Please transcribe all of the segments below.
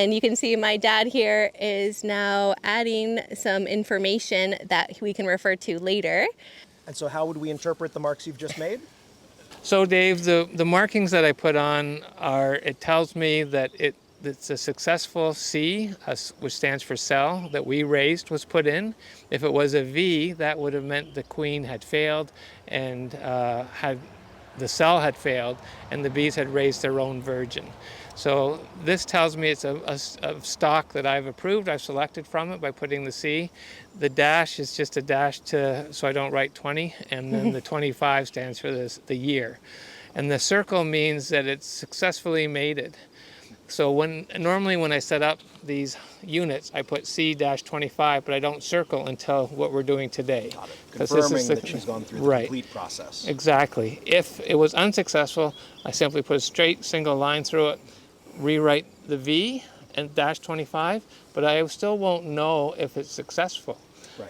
And you can see my dad here is now adding some information that we can refer to later. And so how would we interpret the marks you've just made? So Dave, the markings that I put on are, it tells me that it's a successful C, which stands for cell, that we raised was put in. If it was a V, that would have meant the queen had failed and the cell had failed and the bees had raised their own virgin. So this tells me it's a stock that I've approved. I've selected from it by putting the C. The dash is just a dash so I don't write 20, and then the 25 stands for the year. And the circle means that it's successfully mated. So normally when I set up these units, I put C-25, but I don't circle until what we're doing today. Got it. Confirming that she's gone through the complete process. Exactly. If it was unsuccessful, I simply put a straight single line through it, rewrite the V and -25, but I still won't know if it's successful.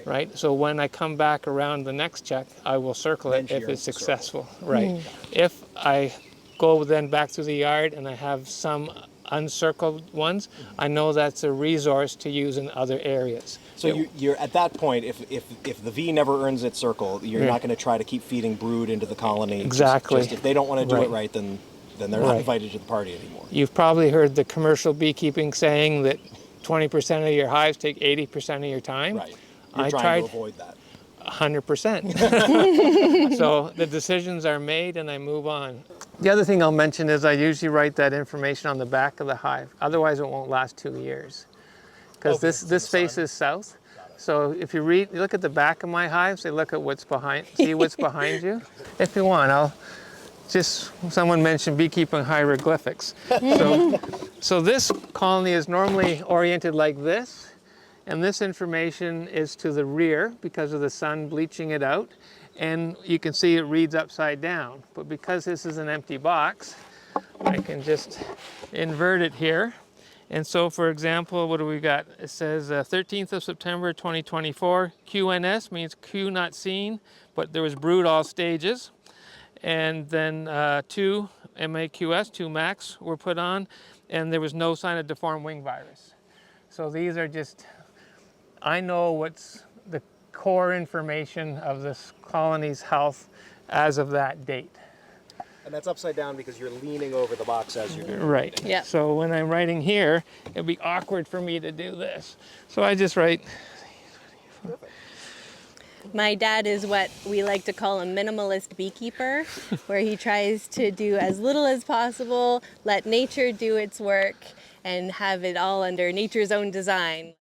Right? So when I come back around the next check, I will circle it if it's successful. Right. If I go then back to the yard and I have some uncircled ones, I know that's a resource to use in other areas. So you're at that point, if the V never earns its circle, you're not going to try to keep feeding brood into the colony. Exactly. Just if they don't want to do it right, then they're not invited to the party anymore. You've probably heard the commercial beekeeping saying that 20% of your hives take 80% of your time. Right. You're trying to avoid that. 100%. So the decisions are made and I move on. The other thing I'll mention is I usually write that information on the back of the hive. Otherwise it won't last 2 years. Because this faces south. So if you look at the back of my hives, they look at what's behind, see what's behind you. If you want, someone mentioned beekeeping hieroglyphics. So this colony is normally oriented like this. And this information is to the rear because of the sun bleaching it out. And you can see it reads upside down. But because this is an empty box, I can just invert it here. And so, for example, what do we got? It says 13th of September, 2024. QNS means Q not seen, but there was brood all stages. And then 2 MAQS, 2 max were put on, and there was no sign of deformed wing virus. So these are just, I know what's the core information of this colony's health as of that date. And that's upside down because you're leaning over the box as you're doing it. Right. Yeah. So when I'm writing here, it'd be awkward for me to do this. So I just write. Perfect. My dad is what we like to call a minimalist beekeeper, where he tries to do as little as possible, let nature do its work, and have it all under nature's own design.